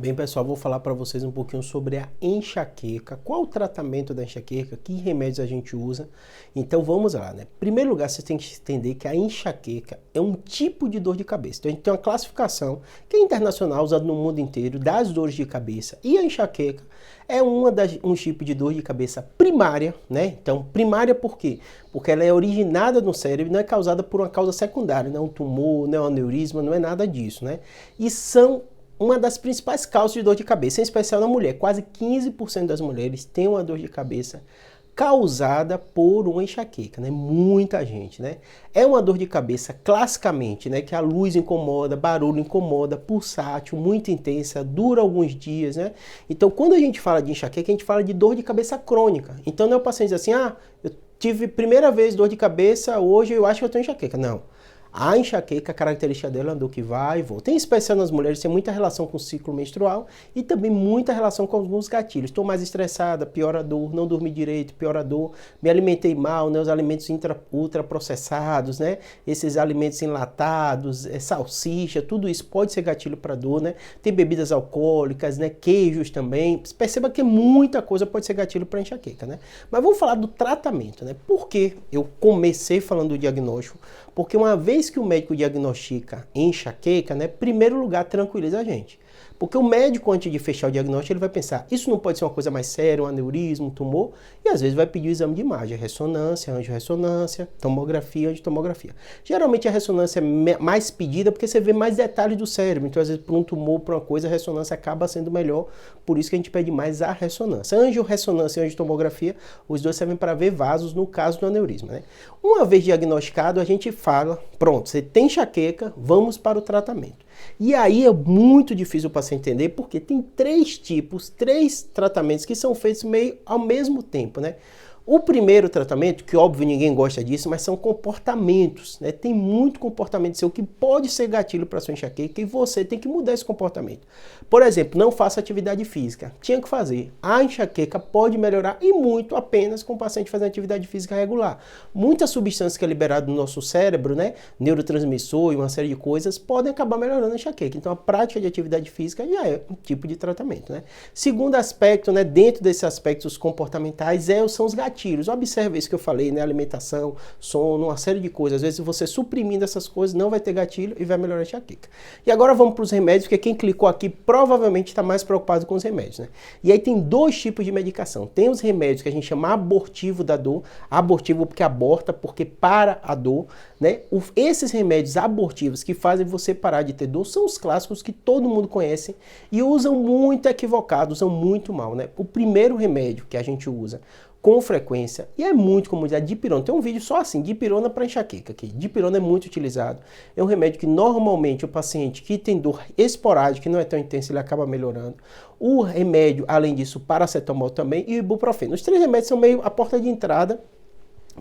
Bem, pessoal, vou falar para vocês um pouquinho sobre a enxaqueca, qual o tratamento da enxaqueca, que remédios a gente usa. Então vamos lá, né? Em primeiro lugar, você tem que entender que a enxaqueca é um tipo de dor de cabeça. Então a gente tem uma classificação que é internacional, usada no mundo inteiro, das dores de cabeça. E a enxaqueca é um tipo de dor de cabeça primária, né? Então, primária por quê? Porque ela é originada no cérebro, não é causada por uma causa secundária, não é um tumor, não é um aneurisma, não é nada disso, né? E são uma das principais causas de dor de cabeça, em especial na mulher. Quase 15% das mulheres têm uma dor de cabeça causada por uma enxaqueca, né? Muita gente, né? É uma dor de cabeça classicamente, né? Que a luz incomoda, barulho incomoda, pulsátil, muito intensa, dura alguns dias, né? Então, quando a gente fala de enxaqueca, a gente fala de dor de cabeça crônica. Então, não é o paciente diz assim, eu tive primeira vez dor de cabeça, hoje eu acho que eu tenho enxaqueca. Não. A enxaqueca, a característica dela é uma dor que vai e volta. Em especial nas mulheres, tem muita relação com o ciclo menstrual e também muita relação com alguns gatilhos. Estou mais estressada, piora a dor, não dormi direito, piora a dor, me alimentei mal, né? Os alimentos ultraprocessados, né? Esses alimentos enlatados, salsicha, tudo isso pode ser gatilho para dor, né? Tem bebidas alcoólicas, né? Queijos também. Perceba que muita coisa pode ser gatilho para enxaqueca, né? Mas vamos falar do tratamento, né? Por que eu comecei falando do diagnóstico? Porque uma vez que o médico diagnostica enxaqueca, né, primeiro lugar, tranquiliza a gente. Porque o médico, antes de fechar o diagnóstico, ele vai pensar, isso não pode ser uma coisa mais séria, um aneurisma, um tumor, e às vezes vai pedir o exame de imagem, ressonância, angiorressonância, tomografia, angitomografia. Geralmente a ressonância é mais pedida porque você vê mais detalhes do cérebro, então às vezes por um tumor, por uma coisa, a ressonância acaba sendo melhor, por isso que a gente pede mais a ressonância. Angiorressonância e angitomografia, os dois servem para ver vasos no caso do aneurisma, né? Uma vez diagnosticado, a gente fala, pronto, você tem enxaqueca, vamos para o tratamento. E aí é muito difícil o paciente entender porque tem três tratamentos que são feitos meio ao mesmo tempo, né? O primeiro tratamento, que óbvio ninguém gosta disso, mas são comportamentos, né? Tem muito comportamento seu que pode ser gatilho para sua enxaqueca e você tem que mudar esse comportamento. Por exemplo, não faça atividade física. Tinha que fazer. A enxaqueca pode melhorar e muito apenas com o paciente fazendo atividade física regular. Muita substância que é liberada no nosso cérebro, né? Neurotransmissor e uma série de coisas podem acabar melhorando a enxaqueca. Então a prática de atividade física já é um tipo de tratamento, né? Segundo aspecto, né? Dentro desses aspectos comportamentais são os gatilhos. Observe isso que eu falei, né? Alimentação, sono, uma série de coisas. Às vezes você suprimindo essas coisas não vai ter gatilho e vai melhorar a enxaqueca. E agora vamos para os remédios, porque quem clicou aqui provavelmente está mais preocupado com os remédios, né? E aí tem dois tipos de medicação. Tem os remédios que a gente chama abortivo da dor, abortivo porque aborta, porque para a dor, né? Esses remédios abortivos que fazem você parar de ter dor são os clássicos que todo mundo conhece e usam muito equivocado, usam muito mal, né? O primeiro remédio que a gente usa com frequência, e é muito comum, a dipirona. Tem um vídeo só assim, dipirona para enxaqueca aqui. Dipirona é muito utilizado. É um remédio que normalmente o paciente que tem dor esporádica, que não é tão intensa, ele acaba melhorando. O remédio, além disso, paracetamol também e o ibuprofeno. Os três remédios são meio a porta de entrada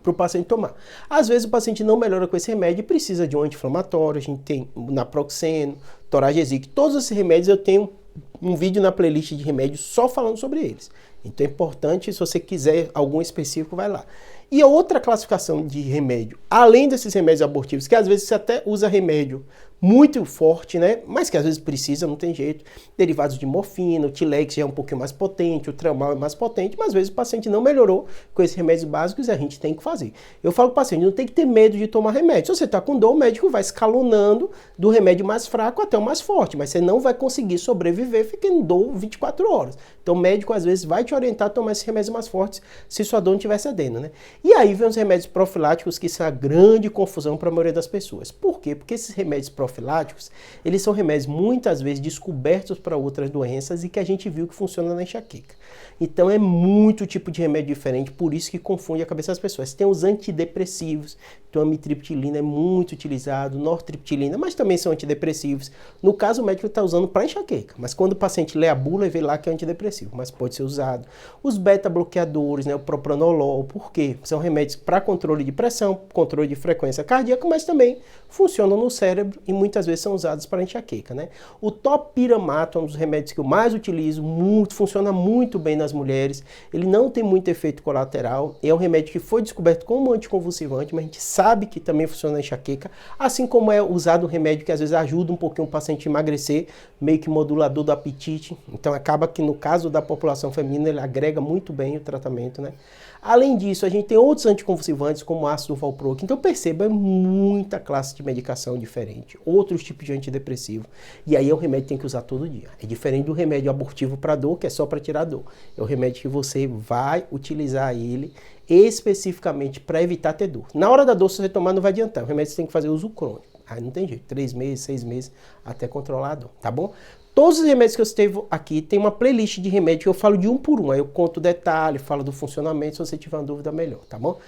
para o paciente tomar. Às vezes o paciente não melhora com esse remédio e precisa de um anti-inflamatório. A gente tem naproxeno, toragesic. Todos esses remédios eu tenho um vídeo na playlist de remédios só falando sobre eles. Então é importante, se você quiser algum específico, vai lá. E a outra classificação de remédio, além desses remédios abortivos, que às vezes você até usa remédio muito forte, né? Mas que às vezes precisa, não tem jeito. Derivados de morfina, o Tilex já é um pouquinho mais potente, o Tramal é mais potente, mas às vezes o paciente não melhorou com esses remédios básicos e a gente tem que fazer. Eu falo para o paciente, não tem que ter medo de tomar remédio. Se você está com dor, o médico vai escalonando do remédio mais fraco até o mais forte, mas você não vai conseguir sobreviver ficando dor 24 horas. Então o médico às vezes vai te orientar a tomar esses remédios mais fortes se sua dor não estiver cedendo, né? E aí vem os remédios profiláticos, que são a grande confusão para a maioria das pessoas. Por quê? Porque esses remédios profiláticos, eles são remédios muitas vezes descobertos para outras doenças e que a gente viu que funciona na enxaqueca. Então é muito tipo de remédio diferente, por isso que confunde a cabeça das pessoas. Tem os antidepressivos, então a amitriptilina é muito utilizado, nortriptilina, mas também são antidepressivos. No caso, o médico está usando para enxaqueca, mas quando o paciente lê a bula e vê lá que é antidepressivo, mas pode ser usado. usado. Os beta-bloqueadores, né, o propranolol, por quê? São remédios para controle de pressão, controle de frequência cardíaca, mas também funcionam no cérebro e muitas vezes são usados para enxaqueca, né? O topiramato é um dos remédios que eu mais utilizo, funciona muito bem nas mulheres, ele não tem muito efeito colateral, é um remédio que foi descoberto como anticonvulsivante, mas a gente sabe que também funciona na enxaqueca, assim como é usado um remédio que às vezes ajuda um pouquinho o paciente a emagrecer, meio que modulador do apetite, então acaba que no caso da população feminina ele agrega muito bem o tratamento, né? Além disso, a gente tem outros anticonvulsivantes como o ácido valproico, então perceba, é muita classe de medicação diferente, outros tipos de antidepressivo, e aí é um remédio que tem que usar todo dia. É diferente do remédio abortivo para dor, que é só para tirar dor. É o remédio que você vai utilizar ele especificamente para evitar ter dor. Na hora da dor, se você tomar, não vai adiantar. O remédio você tem que fazer uso crônico. Aí não tem jeito, 3 meses, 6 meses, até controlar a dor, tá bom? Todos os remédios que eu citei aqui, tem uma playlist de remédio que eu falo de um por um. Aí eu conto o detalhe, falo do funcionamento, se você tiver uma dúvida melhor, tá bom?